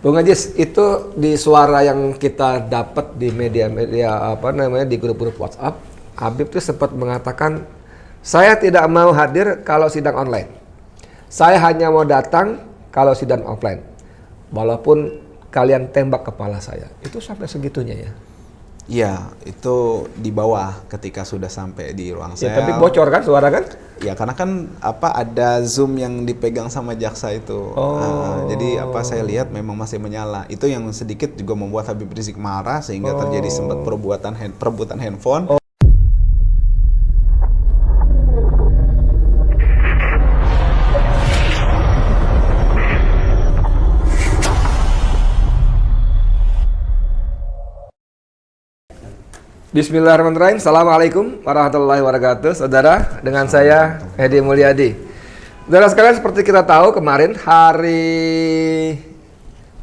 Bung Ajis, itu di suara yang kita dapat di media-media di grup-grup WhatsApp, Habib tuh sempat mengatakan, saya tidak mau hadir kalau sidang online. Saya hanya mau datang kalau sidang offline. Walaupun kalian tembak kepala saya. Itu sampai segitunya ya? Iya, itu di bawah ketika sudah sampai di ruang sel. Ya, tapi bocor kan suara kan? Ya karena kan ada Zoom yang dipegang sama jaksa itu. Jadi saya lihat memang masih menyala. Itu yang sedikit juga membuat Habib Rizik marah sehingga terjadi sempat perebutan handphone. Bismillahirrahmanirrahim. Assalamualaikum warahmatullahi wabarakatuh. Saudara, dengan saya Edi Mulyadi. Saudara sekalian, seperti kita tahu kemarin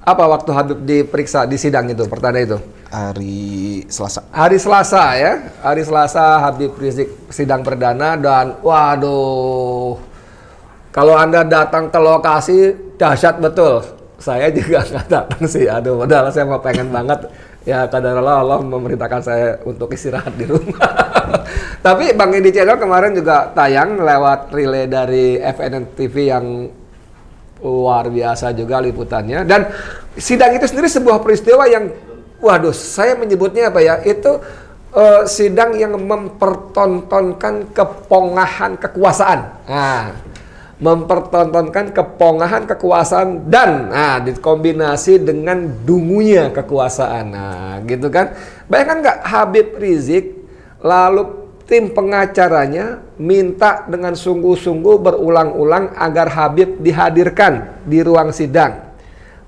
waktu Habib diperiksa di sidang itu, pertanda itu? Hari Selasa. Hari Selasa ya. Hari Selasa Habib Rizik sidang perdana dan waduh. Kalau Anda datang ke lokasi dahsyat betul. Saya juga nggak datang sih. Aduh, padahal saya mau pengen banget. Ya kadarullah Allah memerintahkan saya untuk istirahat di rumah. Tapi Bang Edi Channel kemarin juga tayang lewat relay dari FNN TV yang luar biasa juga liputannya. Dan sidang itu sendiri sebuah peristiwa yang, waduh, saya menyebutnya apa ya? Itu sidang yang mempertontonkan kepongahan kekuasaan. Nah, mempertontonkan kepongahan kekuasaan dan dikombinasi dengan dungunya kekuasaan. Nah, gitu kan. Bayangkan nggak Habib Rizik lalu tim pengacaranya minta dengan sungguh-sungguh berulang-ulang agar Habib dihadirkan di ruang sidang.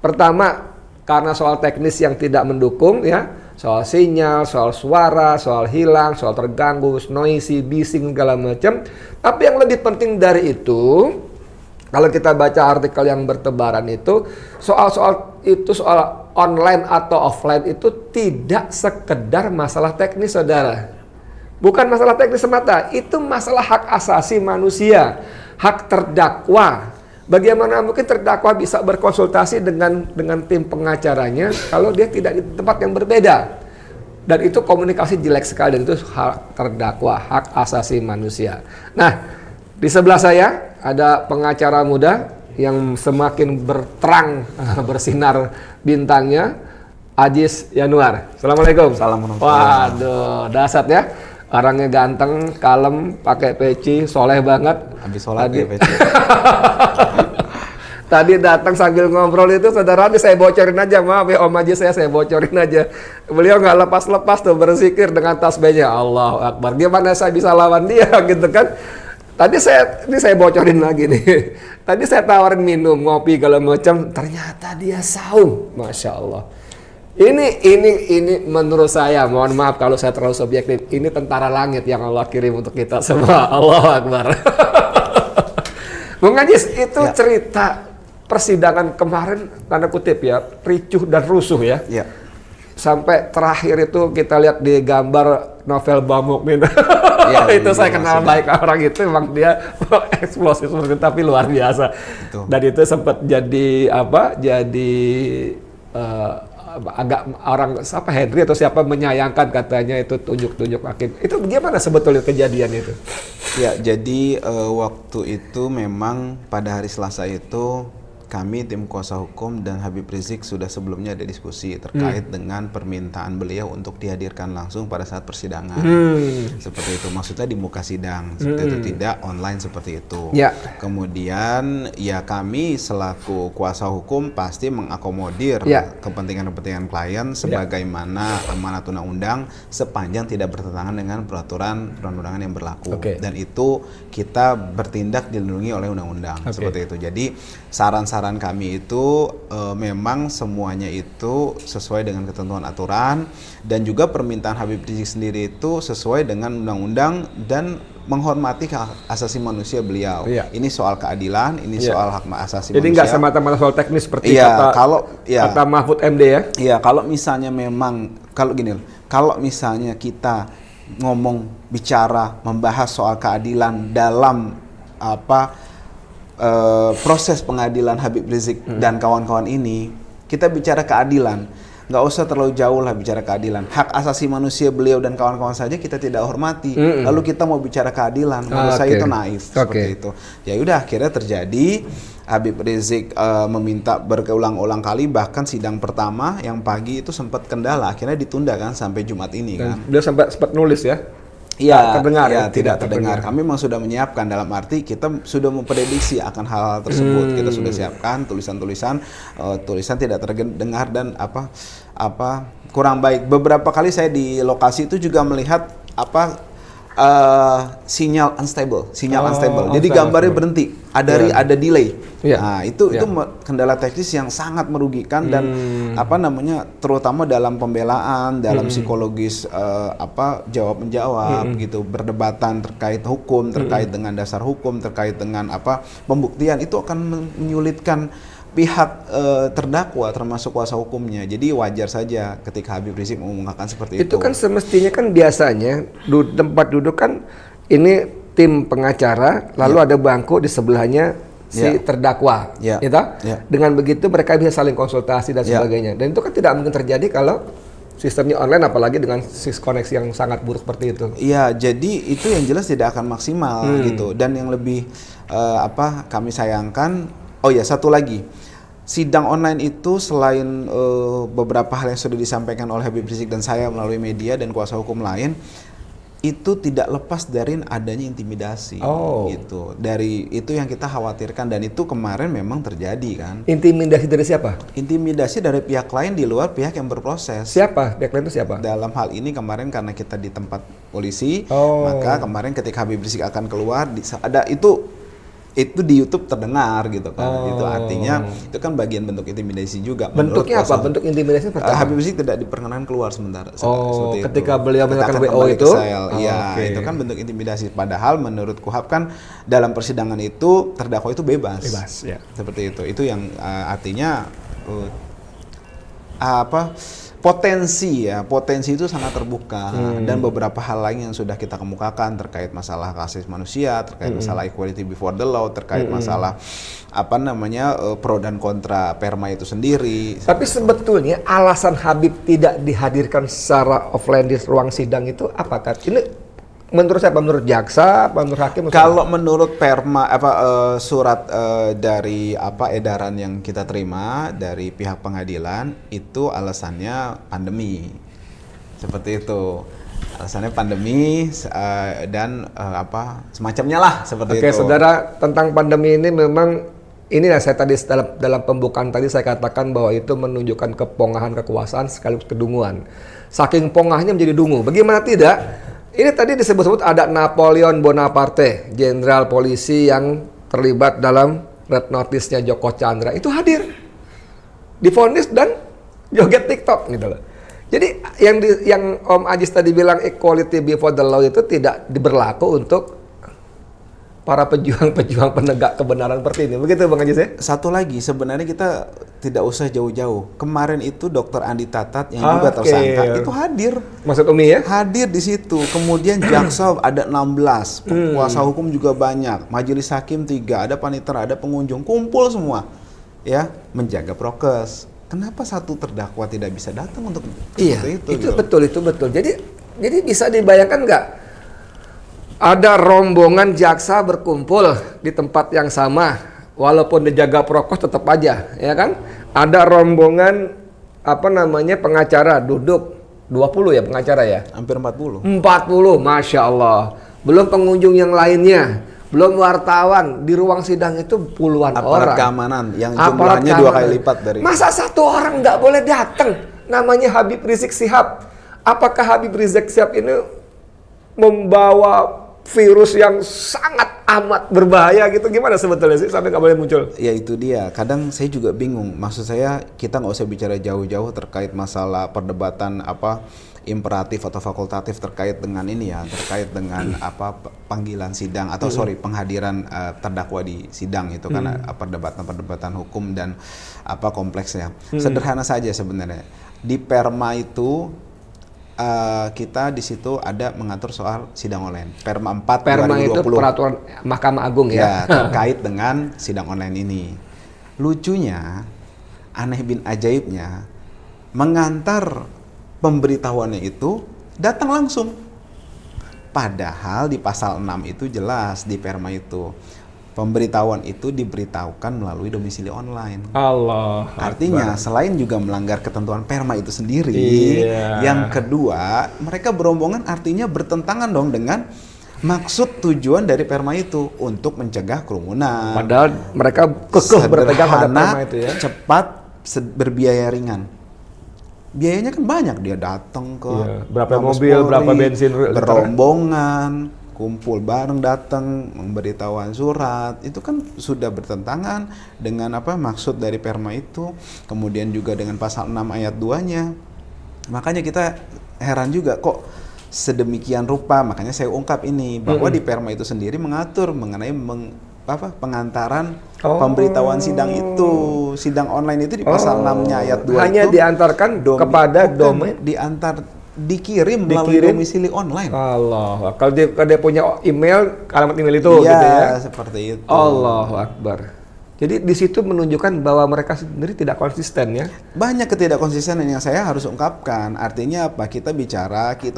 Pertama, karena soal teknis yang tidak mendukung ya. Soal sinyal, soal suara, soal hilang, soal terganggu, noisy, bising, segala macam. Tapi yang lebih penting dari itu, kalau kita baca artikel yang bertebaran itu, soal online atau offline itu tidak sekedar masalah teknis, saudara. Bukan masalah teknis semata, itu masalah hak asasi manusia, hak terdakwa. Bagaimana mungkin terdakwa bisa berkonsultasi dengan tim pengacaranya kalau dia tidak di tempat yang berbeda? Dan itu komunikasi jelek sekali, dan itu hak terdakwa, hak asasi manusia. Nah, di sebelah saya ada pengacara muda yang semakin berterang, bersinar bintangnya, Ajis Yanuar. Assalamualaikum. Assalamualaikum. Waduh, dahsyat ya. Orangnya ganteng, kalem, pakai peci, soleh banget. Habis sholat ya peci. Tadi datang sambil ngobrol itu, saudara, saya bocorin aja, maaf ya Om Ajis, saya bocorin aja. Beliau nggak lepas-lepas tuh berzikir dengan tasbihnya, Allahu Akbar. Gimana saya bisa lawan dia gitu kan? Tadi saya bocorin lagi nih. Tadi saya tawarin minum, ngopi, segala macam. Ternyata dia saum, Masya Allah. Ini menurut saya, mohon maaf kalau saya terlalu subjektif, ini tentara langit yang Allah kirim untuk kita semua. Allahu Akbar. Bung Ajis, itu ya. Cerita persidangan kemarin, tanda kutip ya, ricuh dan rusuh ya. Ya. Sampai terakhir itu kita lihat di gambar novel Bamukmin. Ya, itu saya kenal baik orang itu, memang dia eksplosif seperti itu, tapi luar biasa. Betul. Dan itu sempat jadi agak orang Henry atau siapa menyayangkan, katanya itu tunjuk-tunjuk hakim. Itu bagaimana sebetulnya kejadian itu? Ya, jadi waktu itu memang pada hari Selasa itu kami tim kuasa hukum dan Habib Rizik sudah sebelumnya ada diskusi terkait dengan permintaan beliau untuk dihadirkan langsung pada saat persidangan. Seperti itu, maksudnya di muka sidang, seperti itu, tidak online seperti itu. Ya. Kemudian ya kami selaku kuasa hukum pasti mengakomodir kepentingan-kepentingan klien sebagaimana amanat undang-undang sepanjang tidak bertentangan dengan peraturan perundang-undangan yang berlaku. Dan itu kita bertindak dilindungi oleh undang-undang, seperti itu. Jadi saran-saran kami itu memang semuanya itu sesuai dengan ketentuan aturan, dan juga permintaan Habib Rizik sendiri itu sesuai dengan undang-undang dan menghormati hak asasi manusia beliau. Ini soal keadilan, ini soal hak asasi manusia. Jadi nggak semata-mata soal teknis seperti kata Mahfud MD ya? Iya, kalau misalnya memang, kalau misalnya kita bicara membahas soal keadilan dalam proses pengadilan Habib Rizik dan kawan-kawan ini, kita bicara keadilan. Nggak usah terlalu jauh lah bicara keadilan. Hak asasi manusia beliau dan kawan-kawan saja kita tidak hormati. Lalu kita mau bicara keadilan, menurut saya itu naif seperti itu. Ya udah, akhirnya terjadi Habib Rizik meminta berulang-ulang kali, bahkan sidang pertama yang pagi itu sempat kendala, akhirnya ditunda kan sampai Jumat ini kan. Dia sempat nulis ya. Iya, terdengar ya, tidak terdengar. Kami memang sudah menyiapkan, dalam arti kita sudah memprediksi akan hal-hal tersebut. Kita sudah siapkan tulisan tidak terdengar dan apa kurang baik. Beberapa kali saya di lokasi itu juga melihat sinyal unstable. Jadi gambarnya berhenti, ada delay. Nah, itu kendala teknis yang sangat merugikan dan terutama dalam pembelaan, dalam psikologis jawab menjawab gitu, berdebatan terkait hukum, terkait dengan dasar hukum, terkait dengan pembuktian, itu akan menyulitkan pihak terdakwa termasuk kuasa hukumnya. Jadi wajar saja ketika Habib Rizik mengungkapkan seperti itu. Itu kan semestinya kan biasanya tempat duduk kan ini tim pengacara, lalu ada bangku di sebelahnya si terdakwa, gitu. Dengan begitu mereka bisa saling konsultasi dan sebagainya. Dan itu kan tidak mungkin terjadi kalau sistemnya online, apalagi dengan koneksi yang sangat buruk seperti itu. Iya, jadi itu yang jelas tidak akan maksimal gitu. Dan yang lebih kami sayangkan, satu lagi, sidang online itu selain beberapa hal yang sudah disampaikan oleh Habib Rizik dan saya melalui media dan kuasa hukum lain, itu tidak lepas dari adanya intimidasi gitu. Dari itu yang kita khawatirkan, dan itu kemarin memang terjadi kan. Intimidasi dari siapa? Intimidasi dari pihak lain di luar pihak yang berproses. Siapa? Pihak lain itu siapa? Dalam hal ini kemarin karena kita di tempat polisi, maka kemarin ketika Habib Rizik akan keluar ada itu di YouTube terdengar gitu kan. Itu artinya itu kan bagian bentuk intimidasi juga. Bentuknya apa? Bentuk intimidasi seperti apa? Habib Rizik tidak diperkenankan keluar sementara. ketika beliau menyatakan WO itu? Iya, itu kan bentuk intimidasi. Padahal menurut KUHAP kan dalam persidangan itu terdakwa itu bebas. Ya. Seperti itu. Itu yang artinya potensi itu sangat terbuka, dan beberapa hal lain yang sudah kita kemukakan terkait masalah hak asasi manusia, terkait masalah equality before the law, terkait masalah pro dan kontra perma itu sendiri. Tapi sebetulnya alasan Habib tidak dihadirkan secara offline di ruang sidang itu apakah ini menurut siapa? Menurut jaksa, menurut hakim? Kalau menurut perma surat dari edaran yang kita terima dari pihak pengadilan, itu alasannya pandemi. Seperti itu. Alasannya pandemi dan semacamnya lah seperti itu. Oke, saudara, tentang pandemi ini memang inilah saya tadi dalam pembukaan tadi saya katakan bahwa itu menunjukkan kepongahan kekuasaan sekaligus kedunguan. Saking pongahnya menjadi dungu. Bagaimana tidak? Ini tadi disebut-sebut ada Napoleon Bonaparte, jenderal polisi yang terlibat dalam red notice-nya Joko Chandra, itu hadir, divonis dan joget TikTok gitu loh. Jadi yang Om Ajis tadi bilang equality before the law itu tidak berlaku untuk para pejuang-pejuang penegak kebenaran seperti ini. Begitu Bang Ajis ya? Satu lagi, sebenarnya kita tidak usah jauh-jauh. Kemarin itu Dr. Andi Tatat yang juga tersangka itu hadir. Maksud Umi ya? Hadir di situ. Kemudian jaksa ada 16, kuasa hukum juga banyak, majelis hakim 3, ada panitera, ada pengunjung, kumpul semua. Ya, menjaga prokes. Kenapa satu terdakwa tidak bisa datang untuk itu gitu? Betul. Jadi bisa dibayangkan nggak? Ada rombongan jaksa berkumpul di tempat yang sama, walaupun dijaga prokes tetap aja, ya kan? Ada rombongan pengacara duduk 20 ya pengacara ya? Hampir 40. 40, Masya Allah. Belum pengunjung yang lainnya, belum wartawan. Di ruang sidang itu puluhan orang. Aparat keamanan yang jumlahnya 2 kali lipat dari. Masa satu orang nggak boleh datang? Namanya Habib Rizik Syihab. Apakah Habib Rizik Syihab ini membawa virus yang sangat amat berbahaya gitu? Gimana sebetulnya sih sampai nggak boleh muncul? Ya itu dia, kadang saya juga bingung. Maksud saya kita nggak usah bicara jauh-jauh terkait masalah perdebatan imperatif atau fakultatif terkait dengan ini ya, terkait dengan panggilan sidang atau penghadiran terdakwa di sidang itu karena perdebatan hukum dan kompleksnya. Sederhana saja sebenarnya. Di perma itu kita di situ ada mengatur soal sidang online. Perma 4 Perma 2020. itu peraturan Mahkamah Agung ya. Terkait dengan sidang online ini. Lucunya aneh bin ajaibnya, mengantar pemberitahuannya itu datang langsung. Padahal di pasal 6 itu jelas di perma itu pemberitahuan itu diberitahukan melalui domisili online. Allah. Artinya selain juga melanggar ketentuan perma itu sendiri, Iya. yang kedua mereka berombongan artinya bertentangan dong dengan maksud tujuan dari perma itu untuk mencegah kerumunan. Padahal mereka kekeh berpegang pada perma itu ya. Cepat, berbiaya ringan. Biayanya kan banyak, dia datang ke Iya, berapa Mabes mobil, Polri, berapa bensin, berombongan, kumpul bareng datang, memberitahuan surat, itu kan sudah bertentangan dengan apa maksud dari perma itu. Kemudian juga dengan pasal 6 ayat 2-nya. Makanya kita heran juga kok sedemikian rupa, makanya saya ungkap ini bahwa di perma itu sendiri mengatur mengenai pengantaran pemberitahuan sidang itu. Sidang online itu di pasal 6-nya ayat 2 hanya itu diantarkan kepada domain, dikirim melalui domisili online. Allah. Kalau dia punya email, alamat email itu Iya, gitu ya. seperti itu. Allahu Akbar. Jadi di situ menunjukkan bahwa mereka sendiri tidak konsisten ya. Banyak ketidakkonsistenan yang saya harus ungkapkan. Artinya apa? Kita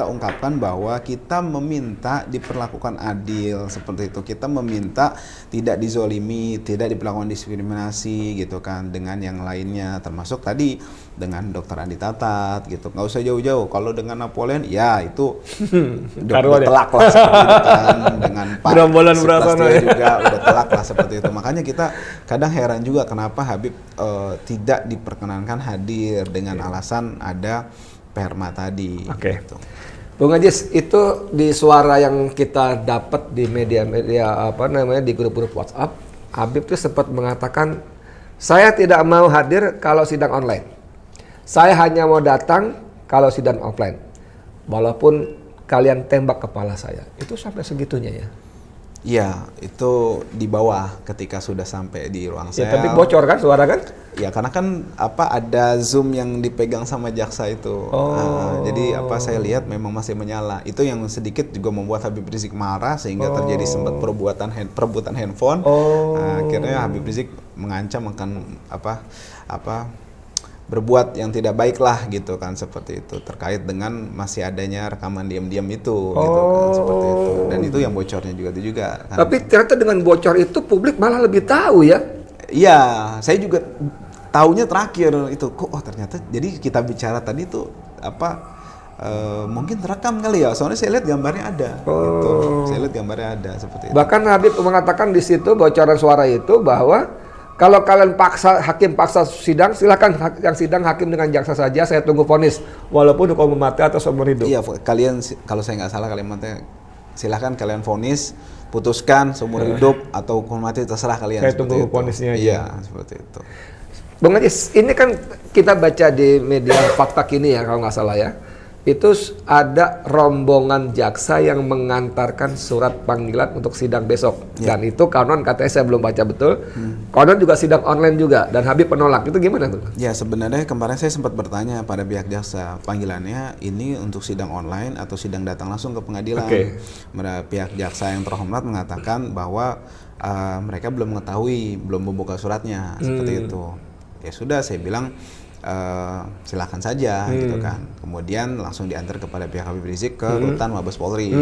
ungkapkan bahwa kita meminta diperlakukan adil seperti itu. Kita meminta tidak dizolimi, tidak diperlakukan diskriminasi gitu kan dengan yang lainnya. Termasuk tadi dengan Dr. Andi Tatat gitu. Nggak usah jauh-jauh. Kalau dengan Napoleon, ya itu udah telak lah seperti itu kan. Dengan Pak Gerombolan Suprastio juga udah telak lah seperti itu. Makanya kita kadang heran juga kenapa Habib tidak diperkenankan hadir dengan alasan ada perma tadi. Oke. Gitu. Bung Ajis, itu di suara yang kita dapat di media-media di grup-grup WhatsApp, Habib tuh sempat mengatakan, saya tidak mau hadir kalau sidang online. Saya hanya mau datang kalau sidang offline. Walaupun kalian tembak kepala saya. Itu sampai segitunya ya? Iya, itu di bawah ketika sudah sampai di ruang Ya, sel. tapi bocor kan suara kan? Ya, karena kan ada Zoom yang dipegang sama jaksa itu. Jadi saya lihat memang masih menyala. Itu yang sedikit juga membuat Habib Rizik marah sehingga terjadi sempat perebutan handphone. Akhirnya Habib Rizik mengancam akan berbuat yang tidak baik lah gitu kan, seperti itu, terkait dengan masih adanya rekaman diam-diam itu gitu kan, seperti itu. Dan itu yang bocornya juga kan. Tapi ternyata dengan bocor itu publik malah lebih tahu ya? Iya, saya juga taunya terakhir itu kok ternyata jadi kita bicara tadi itu mungkin terekam kali ya, soalnya saya lihat gambarnya ada gitu. Saya lihat gambarnya ada seperti itu. Bahkan Habib mengatakan di situ bocoran suara itu bahwa kalau kalian hakim paksa sidang, silakan yang sidang hakim dengan jaksa saja, saya tunggu vonis walaupun hukuman mati atau seumur hidup. Iya, kalian kalau saya nggak salah kalimatnya, silakan kalian vonis, putuskan seumur hidup atau hukuman mati, terserah kalian. Saya tunggu vonisnya aja. Iya, seperti itu. Bung Ajis, ini kan kita baca di media Fakta Kini ya kalau nggak salah ya. Itu ada rombongan jaksa yang mengantarkan surat panggilan untuk sidang besok. Ya. Dan itu konon katanya saya belum baca betul. Konon juga sidang online juga dan Habib menolak. Itu gimana tuh? Ya, sebenarnya kemarin saya sempat bertanya pada pihak jaksa, panggilannya ini untuk sidang online atau sidang datang langsung ke pengadilan. Oke. Pihak jaksa yang terhormat mengatakan bahwa mereka belum mengetahui, belum membuka suratnya seperti itu. Ya sudah, saya bilang silakan saja gitu kan. Kemudian langsung diantar kepada pihak Habib Rizik ke rutan Mabes Polri.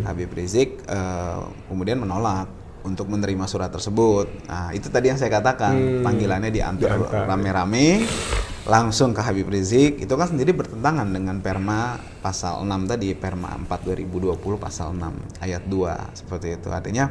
Habib Rizik kemudian menolak untuk menerima surat tersebut. Nah, itu tadi yang saya katakan, panggilannya diantar rame-rame langsung ke Habib Rizik. Itu kan sendiri bertentangan dengan Perma pasal 6 tadi, Perma 4 2020 pasal 6 ayat 2 seperti itu. Artinya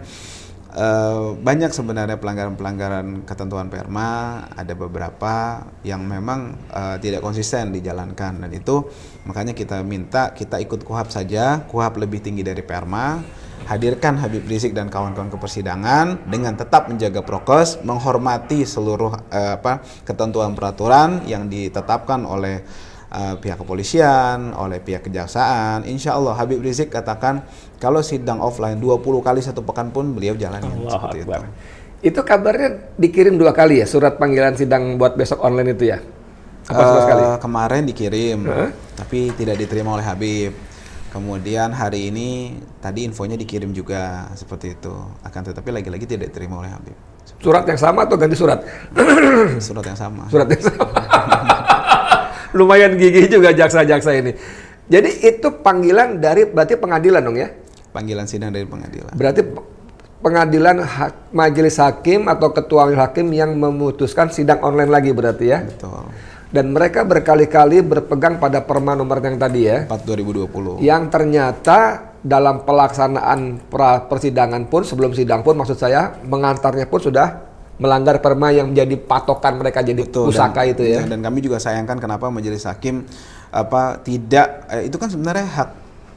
banyak sebenarnya pelanggaran-pelanggaran ketentuan Perma, ada beberapa yang memang tidak konsisten dijalankan, dan itu makanya kita minta kita ikut KUHAP saja. KUHAP lebih tinggi dari Perma. Hadirkan Habib Rizik dan kawan-kawan ke persidangan dengan tetap menjaga prokes, menghormati seluruh ketentuan peraturan yang ditetapkan oleh pihak kepolisian, oleh pihak kejaksaan. Insya Allah Habib Rizik katakan kalau sidang offline 20 kali satu pekan pun beliau jalanin. Seperti itu. Itu kabarnya dikirim 2 kali ya surat panggilan sidang buat besok online itu ya? Apa sekali? Kemarin dikirim, tapi tidak diterima oleh Habib. Kemudian hari ini tadi infonya dikirim juga seperti itu. Akan tetapi lagi-lagi tidak diterima oleh Habib. Surat yang sama atau ganti surat? Surat yang sama. Surat yang sama. Lumayan gigih juga jaksa-jaksa ini. Jadi itu panggilan dari berarti pengadilan dong ya? Panggilan sidang dari pengadilan. Berarti pengadilan majelis hakim atau ketua majelis hakim yang memutuskan sidang online lagi berarti ya? Betul. Dan mereka berkali-kali berpegang pada perma nomor yang tadi ya? 4/2020. Yang ternyata dalam pelaksanaan persidangan pun, sebelum sidang pun maksud saya, mengantarnya pun sudah melanggar perma yang menjadi patokan mereka jadi Betul, pusaka itu ya? Dan kami juga sayangkan kenapa majelis hakim itu kan sebenarnya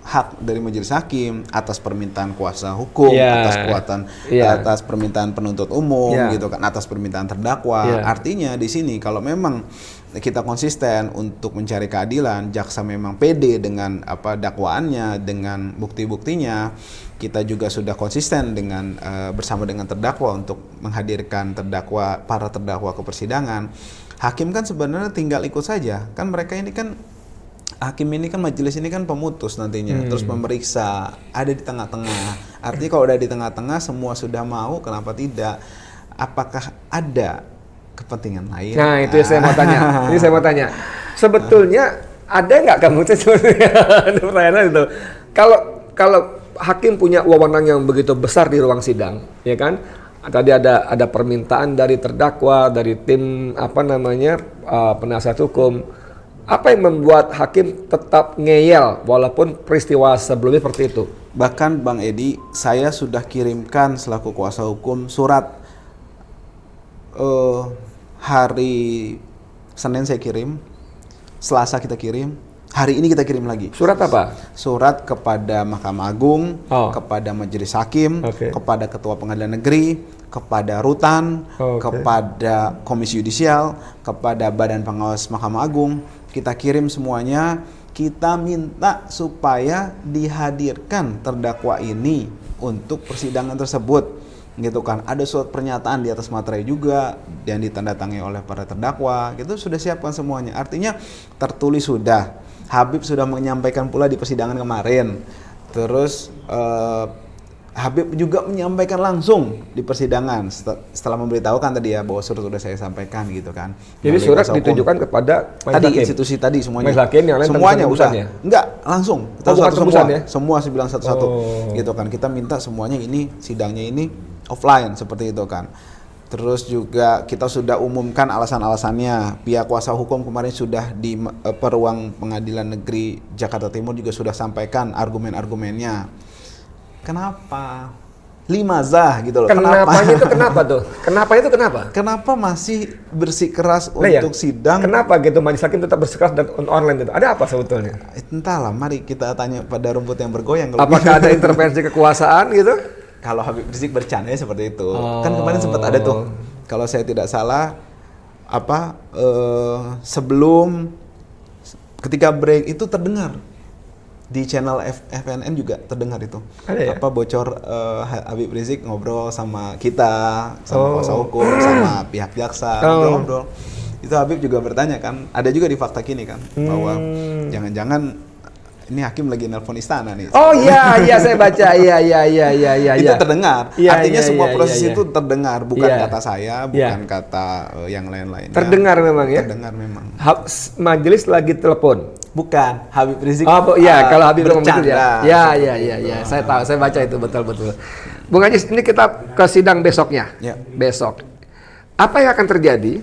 hak dari majelis hakim atas permintaan kuasa hukum, atas permintaan penuntut umum gitu kan, atas permintaan terdakwa. Artinya di sini kalau memang kita konsisten untuk mencari keadilan, jaksa memang pede dengan dakwaannya, dengan bukti-buktinya, kita juga sudah konsisten dengan bersama dengan terdakwa untuk menghadirkan para terdakwa ke persidangan. Hakim kan sebenarnya tinggal ikut saja, kan mereka ini kan hakim ini kan majelis ini kan pemutus nantinya, terus memeriksa, ada di tengah-tengah. Artinya kalau udah di tengah-tengah semua sudah mau, kenapa tidak? Apakah ada kepentingan lain? Nah itu saya mau tanya. Ini saya mau tanya. Sebetulnya ada nggak kamu sebetulnya? Ada pertanyaan itu. Kalau hakim punya wewenang yang begitu besar di ruang sidang, ya kan? Tadi ada permintaan dari terdakwa, dari tim penasihat hukum. Apa yang membuat hakim tetap ngeyel walaupun peristiwa sebelumnya seperti itu? Bahkan Bang Edi, saya sudah kirimkan selaku kuasa hukum surat hari Senin saya kirim, Selasa kita kirim, hari ini kita kirim lagi. Surat apa? Surat kepada Mahkamah Agung, kepada Majelis Hakim, kepada Ketua Pengadilan Negeri, kepada Rutan, kepada Komisi Yudisial, kepada Badan Pengawas Mahkamah Agung. Kita kirim semuanya, kita minta supaya dihadirkan terdakwa ini untuk persidangan tersebut, gitu kan. Ada surat pernyataan di atas materai juga yang ditandatangani oleh para terdakwa, gitu sudah siapkan semuanya. Artinya tertulis sudah. Habib sudah menyampaikan pula di persidangan kemarin. Terus Habib juga menyampaikan langsung di persidangan setelah memberitahukan tadi ya bahwa surat sudah saya sampaikan gitu kan. Jadi surat ditujukan kepada tadi institusi tadi semuanya. Yang lain semuanya udah. Enggak, langsung. Semua. Semua saya bilang satu-satu. Gitu kan. Kita minta semuanya ini sidangnya ini offline seperti itu kan. Terus juga kita sudah umumkan alasan-alasannya. Pihak kuasa hukum kemarin sudah di ruang Pengadilan Negeri Jakarta Timur juga sudah sampaikan argumen-argumennya. Kenapa? Limazah gitu loh. Kenapanya itu kenapa tuh? Kenapa itu kenapa? Kenapa masih bersikeras untuk sidang? Kenapa gitu majelis hakim tetap bersikeras dan online itu? Ada apa sebetulnya? Entahlah, mari kita tanya pada rumput yang bergoyang. Apakah ada intervensi kekuasaan gitu? Kalau Habib Rizik bercandanya seperti itu. Kan kemarin sempat ada tuh. Kalau saya tidak salah sebelum ketika break itu terdengar di channel FNN juga terdengar itu. Ada ya? Bocor Habib Rizik ngobrol sama kita, sama kuasa hukum, sama pihak jaksa, ngobrol. Itu Habib juga bertanya kan, ada juga di Fakta Kini kan, bahwa jangan-jangan ini hakim lagi nelpon istana nih. Oh iya saya baca. Iya. Itu terdengar. Artinya semua proses itu terdengar, bukan Iya. kata saya, bukan kata yang lain-lain. Terdengar memang ya? Terdengar memang. Majelis lagi telepon. Bukan, Habib Rizik. Kalau Habib bercanda. Gitu ya. Ya. Saya tahu, saya baca itu betul. Bung Ajis, ini kita ke sidang besoknya. Ya. Besok. Apa yang akan terjadi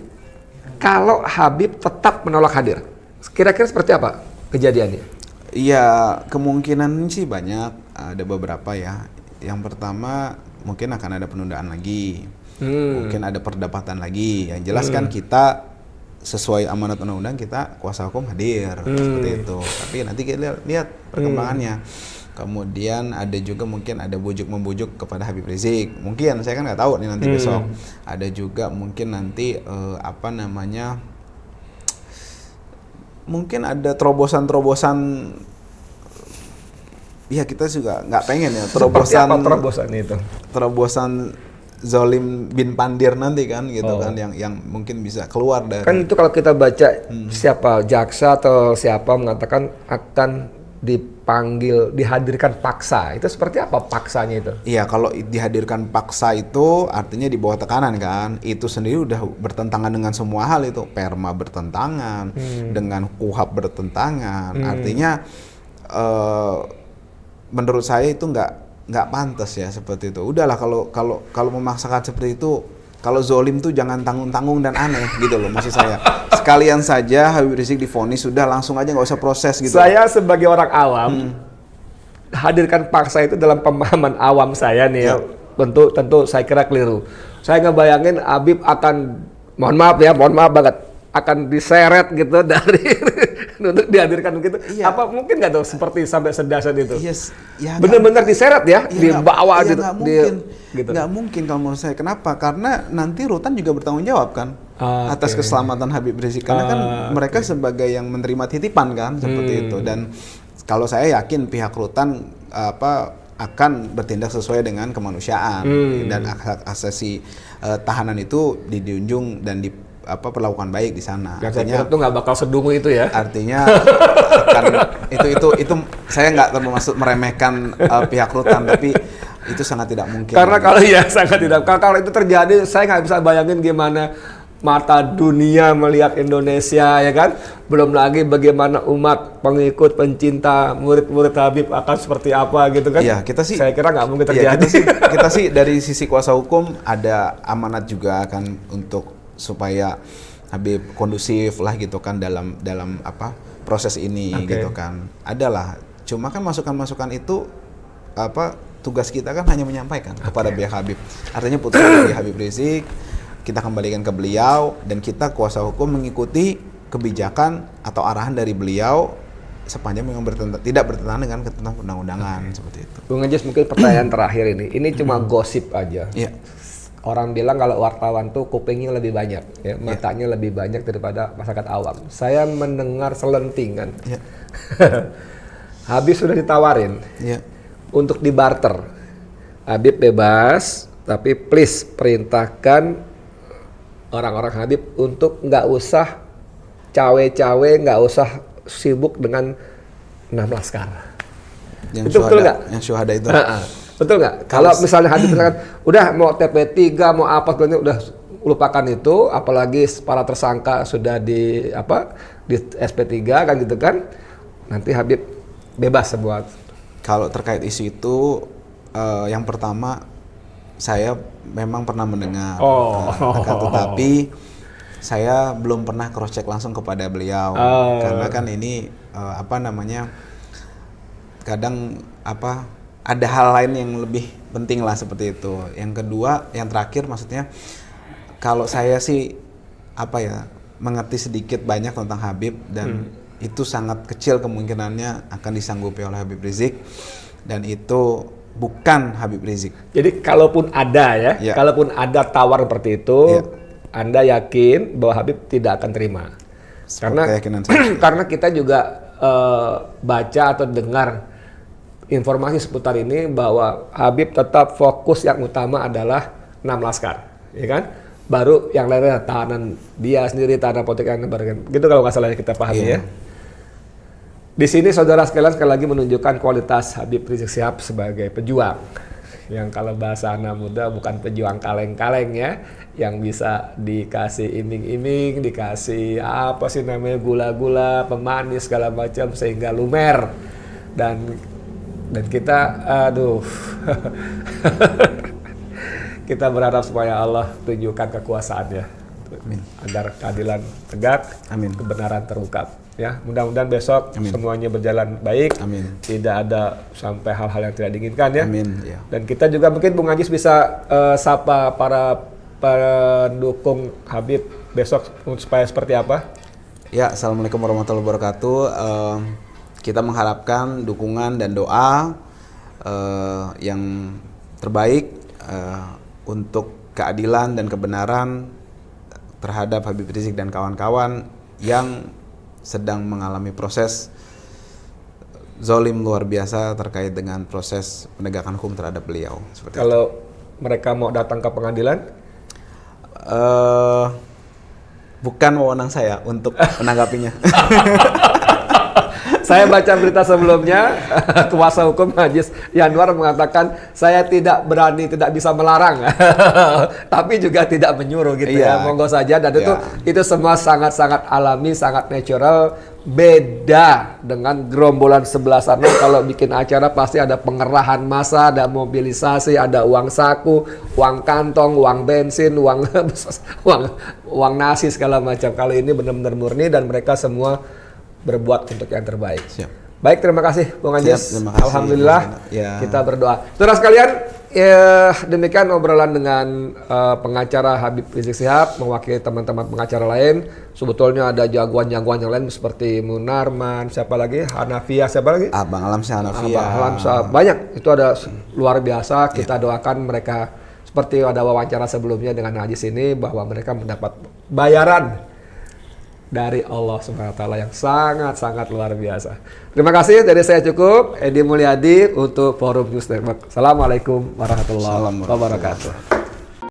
kalau Habib tetap menolak hadir? Kira-kira seperti apa kejadiannya? Iya, kemungkinan sih banyak, ada beberapa ya. Yang pertama, mungkin akan ada penundaan lagi. Mungkin ada perdebatan lagi. Yang jelas kan kita sesuai amanat undang-undang kita kuasa hukum hadir seperti itu. Tapi nanti kita lihat perkembangannya. Kemudian ada juga mungkin ada bujuk-membujuk kepada Habib Rizik. Mungkin saya kan nggak tahu nih nanti besok. Ada juga mungkin nanti mungkin ada terobosan-terobosan. Ya kita juga nggak pengen ya terobosan. Seperti apa terobosan itu? Terobosan Zolim bin Pandir nanti kan gitu kan yang mungkin bisa keluar dari. Kan itu kalau kita baca siapa jaksa atau siapa mengatakan akan dipanggil, dihadirkan paksa. Itu seperti apa paksanya itu? Iya, kalau dihadirkan paksa itu artinya di bawah tekanan kan. Itu sendiri udah bertentangan dengan semua hal itu. Perma bertentangan, dengan KUHAP bertentangan. Artinya menurut saya itu nggak pantas ya seperti itu. Udahlah kalau memaksakan seperti itu, kalau zolim tuh jangan tanggung-tanggung dan aneh gitu loh maksud saya. Sekalian saja Habib Rizik divonis sudah langsung aja nggak usah proses gitu. Saya sebagai orang awam, hadirkan paksa itu dalam pemahaman awam saya nih ya. Tentu saya kira keliru. Saya ngebayangin Habib akan, mohon maaf banget, akan diseret gitu dari untuk dihadirkan gitu. Iya. Apa mungkin nggak tuh seperti sampai sedahsyat itu? Yes, ya bener-bener diseret ya, dibawa ya, gitu. Nggak mungkin, gitu. Nggak mungkin kalau menurut saya. Kenapa? Karena nanti Rutan juga bertanggung jawab kan atas keselamatan Habib Rizik. Karena kan mereka sebagai yang menerima titipan kan seperti itu. Dan kalau saya yakin pihak Rutan akan bertindak sesuai dengan kemanusiaan dan hak asasi tahanan itu dijunjung dan perlakukan baik di sana. Artinya itu nggak bakal sedungu itu ya. Artinya kan itu saya nggak termasuk meremehkan pihak Rutan, tapi itu sangat tidak mungkin. Karena kalau sangat tidak. Kalau itu terjadi, saya nggak bisa bayangin gimana mata dunia melihat Indonesia ya kan. Belum lagi bagaimana umat pengikut pencinta murid-murid Habib akan seperti apa gitu kan. Iya, kita sih. Saya kira nggak mungkin Iya, terjadi. kita sih dari sisi kuasa hukum ada amanat juga kan untuk supaya Habib kondusif lah gitu kan dalam proses ini gitu kan. Adalah, cuma kan masukan-masukan itu tugas kita kan hanya menyampaikan kepada pihak Habib. Artinya putusan dari Habib Rizik kita kembalikan ke beliau dan kita kuasa hukum mengikuti kebijakan atau arahan dari beliau sepanjang memang tidak bertentangan dengan ketentuan perundang-undangan seperti itu. Bung Ajis, mungkin pertanyaan terakhir ini cuma gosip aja. Iya. Orang bilang kalau wartawan tuh kupingnya lebih banyak, ya, matanya lebih banyak daripada masyarakat awam. Saya mendengar selentingan. Habib sudah ditawarin untuk dibarter. Habib bebas, tapi please perintahkan orang-orang Habib untuk nggak usah cawe-cawe, nggak usah sibuk dengan 6 laskar. Yang itu betul nggak? Yang syuhada itu. Betul nggak? Kalau misalnya Habib misalkan udah mau TP3 mau apa sebenarnya udah lupakan itu, apalagi para tersangka sudah di SP3 kan gitu kan, nanti Habib bebas semua. Kalau terkait isu itu, yang pertama saya memang pernah mendengar, akan tetapi saya belum pernah cross check langsung kepada beliau karena kan ini kadang ada hal lain yang lebih penting lah seperti itu. Yang kedua, yang terakhir maksudnya, kalau saya sih mengerti sedikit banyak tentang Habib dan itu sangat kecil kemungkinannya akan disanggupi oleh Habib Rizik dan itu bukan Habib Rizik. Jadi kalaupun ada kalaupun ada tawar seperti itu, Anda yakin bahwa Habib tidak akan terima? Karena kita juga baca atau dengar informasi seputar ini bahwa Habib tetap fokus yang utama adalah 6 laskar, ya kan? Baru yang lainnya tahanan dia sendiri, tahanan politik yang bergen. Gitu kalau nggak salah kita pahami ya. Di sini saudara sekalian sekali lagi menunjukkan kualitas Habib Rizik Syihab sebagai pejuang. Yang kalau bahasa anak muda bukan pejuang kaleng-kaleng ya, yang bisa dikasih iming-iming, dikasih gula-gula, pemanis segala macam sehingga lumer. Dan kita, kita berharap supaya Allah tunjukkan kekuasaannya, agar keadilan tegak, kebenaran terungkap. Ya, mudah-mudahan besok semuanya berjalan baik, tidak ada sampai hal-hal yang tidak diinginkan ya. Dan kita juga mungkin Bung Ajis bisa sapa para pendukung Habib besok supaya seperti apa? Ya, assalamualaikum warahmatullahi wabarakatuh. Kita mengharapkan dukungan dan doa yang terbaik untuk keadilan dan kebenaran terhadap Habib Rizik dan kawan-kawan yang sedang mengalami proses zolim luar biasa terkait dengan proses penegakan hukum terhadap beliau. Kalau mereka mau datang ke pengadilan? Bukan wewenang saya untuk menanggapinya. Saya baca berita sebelumnya, kuasa hukum Haji Yanwar mengatakan saya tidak berani, tidak bisa melarang, tapi juga tidak menyuruh gitu ya. Monggo saja, dan itu semua sangat-sangat alami, sangat natural. Beda dengan gerombolan sebelah sana, kalau bikin acara pasti ada pengerahan massa, ada mobilisasi, ada uang saku, uang kantong, uang bensin, uang nasi segala macam. Kalau ini benar-benar murni dan mereka semua berbuat untuk yang terbaik. Siap. Baik, terima kasih Bung Anjes. Alhamdulillah, kita berdoa. Saudara sekalian, demikian obrolan dengan pengacara Habib Rizik Syihab mewakili teman-teman pengacara lain. Sebetulnya ada jagoan-jagoan yang lain seperti Munarman, siapa lagi? Hanafiah, siapa lagi? Abang Alamsyah Hanafiah. Abang Alamsyah, banyak. Itu ada luar biasa. Kita doakan mereka seperti ada wawancara sebelumnya dengan Haji sini, bahwa mereka mendapat bayaran dari Allah SWT yang sangat-sangat luar biasa. Terima kasih, dari saya cukup. Edi Mulyadi untuk Forum News Network. Assalamualaikum warahmatullahi wabarakatuh.